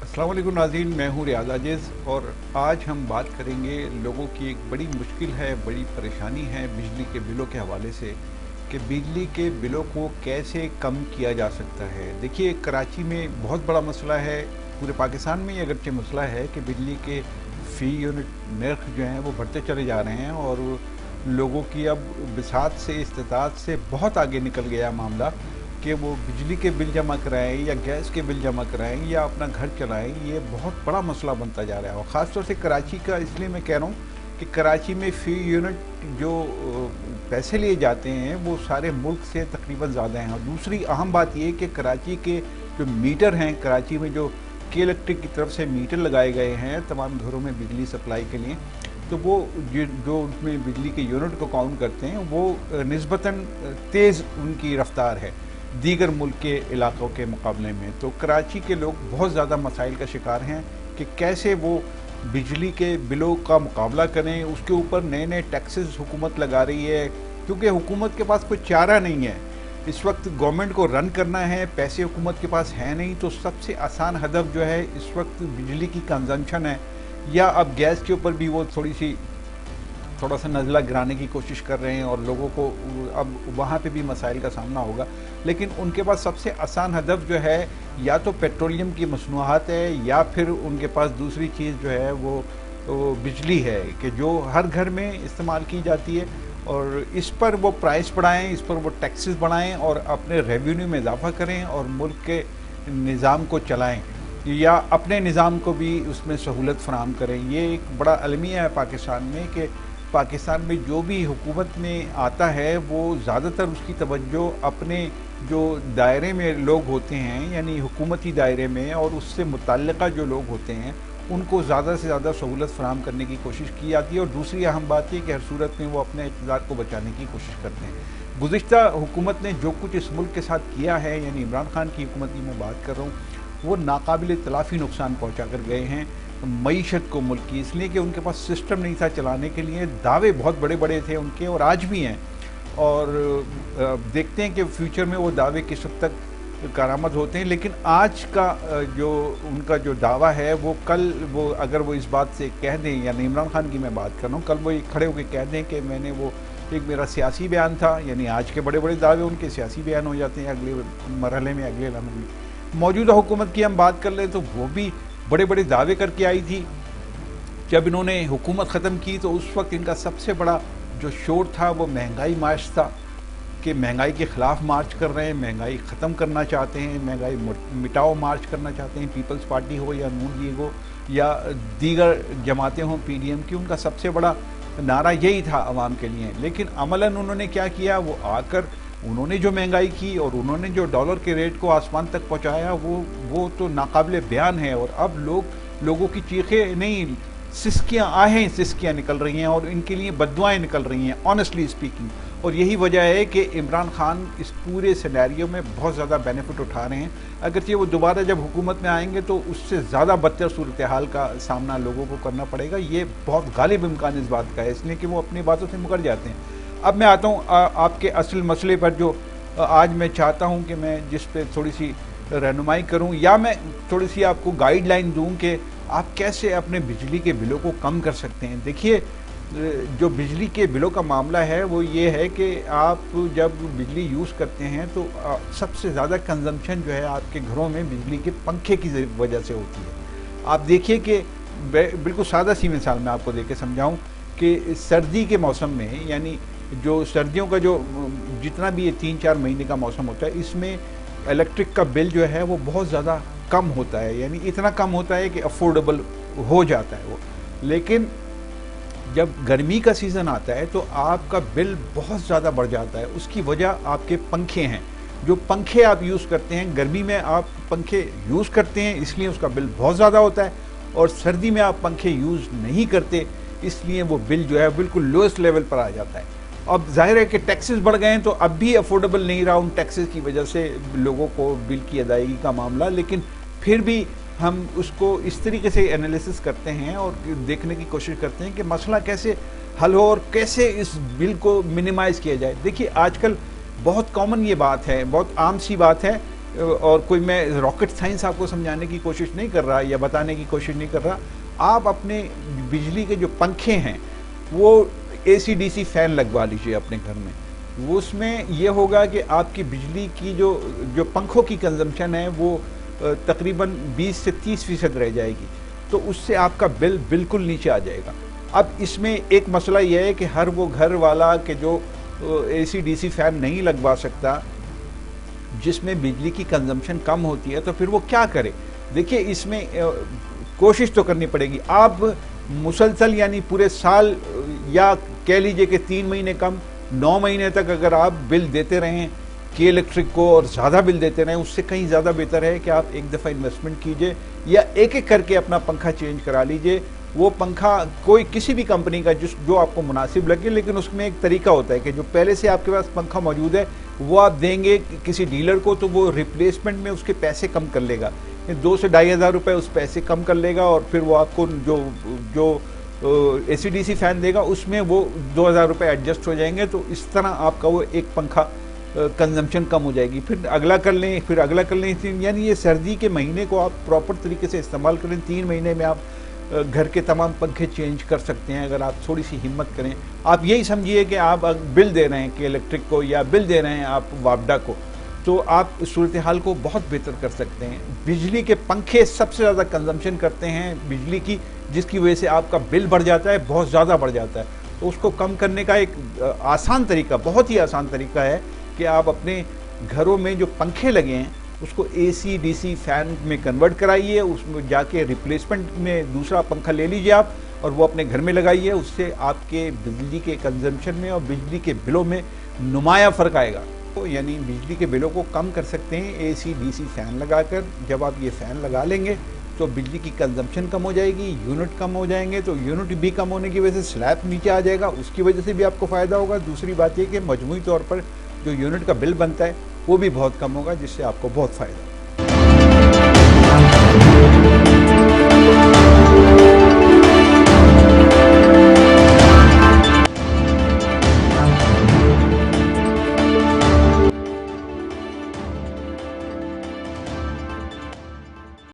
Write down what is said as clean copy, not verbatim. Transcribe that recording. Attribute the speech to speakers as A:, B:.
A: अस्सलाम वालेकुम नाज़रीन, मैं हूँ रियाज़ आजिज़ और आज हम बात करेंगे लोगों की एक बड़ी मुश्किल है, बड़ी परेशानी है बिजली के बिलों के हवाले से कि बिजली के बिलों को कैसे कम किया जा सकता है। देखिए, कराची में बहुत बड़ा मसला है, पूरे पाकिस्तान में ये अगरचे मसला है कि बिजली के फ़ी यूनिट नर्ख जो हैं वो बढ़ते चले जा रहे हैं और लोगों की अब बिसात से, इस्तिताअत से बहुत आगे निकल गया मामला कि वो बिजली के बिल जमा कराएं या गैस के बिल जमा कराएं या अपना घर चलाएं। ये बहुत बड़ा मसला बनता जा रहा है और ख़ास तौर से कराची का इसलिए मैं कह रहा हूँ कि कराची में फ़ी यूनिट जो पैसे लिए जाते हैं वो सारे मुल्क से तकरीबन ज़्यादा हैं। और दूसरी अहम बात ये कि कराची के जो मीटर हैं, कराची में जो के इलेक्ट्रिक की तरफ से मीटर लगाए गए हैं तमाम घरों में बिजली सप्लाई के लिए, तो वो जो उसमें बिजली के यूनिट को काउंट करते हैं वो निस्बतन तेज़ उनकी रफ्तार है दीगर मुल्क के इलाक़ों के मुकाबले में। तो कराची के लोग बहुत ज़्यादा मसाइल का शिकार हैं कि कैसे वो बिजली के बिलों का मुकाबला करें। उसके ऊपर नए नए टैक्सेस हुकूमत लगा रही है क्योंकि हुकूमत के पास कोई चारा नहीं है। इस वक्त गवर्नमेंट को रन करना है, पैसे हुकूमत के पास है नहीं, तो सबसे आसान हदफ जो है इस वक्त बिजली की कंजम्पशन है। या अब गैस के ऊपर भी वो थोड़ा सा नज़ला गिराने की कोशिश कर रहे हैं और लोगों को अब वहाँ पे भी मसाइल का सामना होगा। लेकिन उनके पास सबसे आसान हदफ जो है या तो पेट्रोलियम की मसनूआत है या फिर उनके पास दूसरी चीज़ जो है वो बिजली है कि जो हर घर में इस्तेमाल की जाती है और इस पर वो प्राइस बढ़ाएं, इस पर वो टैक्सेस बढ़ाएं और अपने रेवेन्यू में इजाफा करें और मुल्क के निज़ाम को चलाएं या अपने निज़ाम को भी उसमें सहूलत फराहम करें। ये एक बड़ा अलमिया है पाकिस्तान में कि पाकिस्तान में जो भी हुकूमत में आता है वो ज़्यादातर उसकी तवज्जो अपने जो दायरे में लोग होते हैं यानी हुकूमती दायरे में और उससे मुतल्लिक़ा जो लोग होते हैं उनको ज़्यादा से ज़्यादा सहूलत फराहम करने की कोशिश की जाती है। और दूसरी अहम बात है कि हर सूरत में वो अपने इक़्तिदार को बचाने की कोशिश करते हैं। गुज़िश्ता हुकूमत ने जो कुछ इस मुल्क के साथ किया है, यानी इमरान खान की हुकूमत की मैं बात कर रहा हूँ, वो नाकाबिल तलाफ़ी नुकसान पहुँचा कर गए हैं मईशत को मुल्क की, इसलिए कि उनके पास सिस्टम नहीं था चलाने के लिए। दावे बहुत बड़े बड़े थे उनके और आज भी हैं और देखते हैं कि फ्यूचर में वो दावे किस हद तक कारामद होते हैं। लेकिन आज का जो उनका जो दावा है वो कल वो अगर वो इस बात से कह दें, यानी इमरान खान की मैं बात कर रहा हूँ, कल वो खड़े होकर कह दें कि मैंने वो एक मेरा सियासी बयान था, यानी आज के बड़े बड़े दावे उनके सियासी बयान हो जाते हैं अगले मरहले में, अगले लम्हे में। मौजूदा हुकूमत की हम बात कर लें तो वो भी बड़े बड़े दावे करके आई थी। जब इन्होंने हुकूमत ख़त्म की तो उस वक्त इनका सबसे बड़ा जो शोर था वो महंगाई मार्च था कि महंगाई के ख़िलाफ़ मार्च कर रहे हैं, महंगाई ख़त्म करना चाहते हैं, महंगाई मिटाओ मार्च करना चाहते हैं। पीपल्स पार्टी हो या नून लीग हो या दीगर जमातें हों PDM की, उनका सबसे बड़ा नारा यही था आवाम के लिए। लेकिन अमलन उन्होंने क्या किया, वो आकर उन्होंने जो महंगाई की और उन्होंने जो डॉलर के रेट को आसमान तक पहुंचाया वो तो नाकाबिले बयान है। और अब लोगों की चीखें नहीं, सिसकियाँ निकल रही हैं और इनके लिए बद्दुआएं निकल रही हैं, ऑनेस्टली स्पीकिंग। और यही वजह है कि इमरान खान इस पूरे सिनेरियो में बहुत ज़्यादा बेनिफिट उठा रहे हैं। अगरचे वो दोबारा जब हुकूमत में आएंगे तो उससे ज़्यादा बदतर सूरत हाल का सामना लोगों को करना पड़ेगा। ये बहुत गालिब इम्कान इस बात का है, इसलिए कि वो अपनी बातों से मुकर जाते हैं। अब मैं आता हूँ आपके असल मसले पर जो आज मैं चाहता हूँ कि मैं जिस पे थोड़ी सी रहनुमाई करूँ या मैं थोड़ी सी आपको गाइडलाइन दूँ कि आप कैसे अपने बिजली के बिलों को कम कर सकते हैं। देखिए, जो बिजली के बिलों का मामला है वो ये है कि आप जब बिजली यूज़ करते हैं तो सबसे ज़्यादा कंजम्पशन जो है आपके घरों में बिजली के पंखे की वजह से होती है। आप देखिए कि बिल्कुल सादा सी मिसाल मैं आपको दे के समझाऊँ कि सर्दी के मौसम में, यानी जो सर्दियों का जो जितना भी ये 3-4 महीने का मौसम होता है, इसमें इलेक्ट्रिक का बिल जो है वो बहुत ज़्यादा कम होता है, यानी इतना कम होता है कि अफोर्डेबल हो जाता है वो। लेकिन जब गर्मी का सीज़न आता है तो आपका बिल बहुत ज़्यादा बढ़ जाता है। उसकी वजह आपके पंखे हैं। जो पंखे आप यूज़ करते हैं, गर्मी में आप पंखे यूज़ करते हैं इसलिए उसका बिल बहुत ज़्यादा होता है, और सर्दी में आप पंखे यूज़ नहीं करते इसलिए वो बिल जो है बिल्कुल लोएस्ट लेवल पर आ जाता है। अब जाहिर है कि टैक्सेस बढ़ गए हैं तो अब भी अफोर्डेबल नहीं रहा उन टैक्सेस की वजह से लोगों को बिल की अदायगी का मामला। लेकिन फिर भी हम उसको इस तरीके से एनालिसिस करते हैं और देखने की कोशिश करते हैं कि मसला कैसे हल हो और कैसे इस बिल को मिनिमाइज़ किया जाए। देखिए, आजकल बहुत कॉमन ये बात है, बहुत आम सी बात है और कोई मैं रॉकेट साइंस आपको समझाने की कोशिश नहीं कर रहा या बताने की कोशिश नहीं कर रहा। आप अपने बिजली के जो पंखे हैं वो AC DC फैन लगवा लीजिए अपने घर में। वो उसमें ये होगा कि आपकी बिजली की जो पंखों की कंजम्पशन है वो तकरीबन 20 से 30% रह जाएगी, तो उससे आपका बिल बिल्कुल नीचे आ जाएगा। अब इसमें एक मसला यह है कि हर वो घर वाला कि जो AC DC फैन नहीं लगवा सकता, जिसमें बिजली की कंजम्पशन कम होती है, तो फिर वो क्या करे। देखिए इसमें कोशिश तो करनी पड़ेगी। आप मुसलसल यानी पूरे साल या कह लीजिए कि 3 महीने कम 9 महीने तक अगर आप बिल देते रहें कि इलेक्ट्रिक को और ज़्यादा बिल देते रहें, उससे कहीं ज़्यादा बेहतर है कि आप एक दफ़ा इन्वेस्टमेंट कीजिए या एक एक करके अपना पंखा चेंज करा लीजिए। वो पंखा कोई किसी भी कंपनी का जो आपको मुनासिब लगे, लेकिन उसमें एक तरीका होता है कि जो पहले से आपके पास पंखा मौजूद है वो आप देंगे किसी डीलर को, तो वो रिप्लेसमेंट में उसके पैसे कम कर लेगा, 2 से ढाई हज़ार रुपये उस पैसे कम कर लेगा, और फिर वो आपको जो AC DC फैन देगा उसमें वो 2,000 रुपये एडजस्ट हो जाएंगे। तो इस तरह आपका वो एक पंखा कंजम्पशन कम हो जाएगी। फिर अगला कर लें, फिर अगला कर लें, यानी ये सर्दी के महीने को आप प्रॉपर तरीके से इस्तेमाल करें। 3 महीने में आप घर के तमाम पंखे चेंज कर सकते हैं अगर आप थोड़ी सी हिम्मत करें। आप यही समझिए कि आप बिल दे रहे हैं कि इलेक्ट्रिक को या बिल दे रहे हैं आप वापडा को, तो आप सूरत हाल को बहुत बेहतर कर सकते हैं। बिजली के पंखे सबसे ज़्यादा कंजम्पशन करते हैं बिजली की, जिसकी वजह से आपका बिल बढ़ जाता है, बहुत ज़्यादा बढ़ जाता है। तो उसको कम करने का एक आसान तरीका, बहुत ही आसान तरीका है कि आप अपने घरों में जो पंखे लगे हैं उसको AC DC फैन में कन्वर्ट कराइए, उसमें जाके रिप्लेसमेंट में दूसरा पंखा ले लीजिए आप और वो अपने घर में लगाइए। उससे आपके बिजली के कंजम्पशन में और बिजली के बिलों में नुमाया फ़र्क आएगा। तो यानी बिजली के बिलों को कम कर सकते हैं AC DC फ़ैन लगाकर। जब आप ये फ़ैन लगा लेंगे तो बिजली की कंजम्पशन कम हो जाएगी, यूनिट कम हो जाएंगे, तो यूनिट भी कम होने की वजह से स्लैब नीचे आ जाएगा, उसकी वजह से भी आपको फ़ायदा होगा। दूसरी बात ये कि मजमूई तौर पर जो यूनिट का बिल बनता है वो भी बहुत कम होगा, जिससे आपको बहुत फ़ायदा।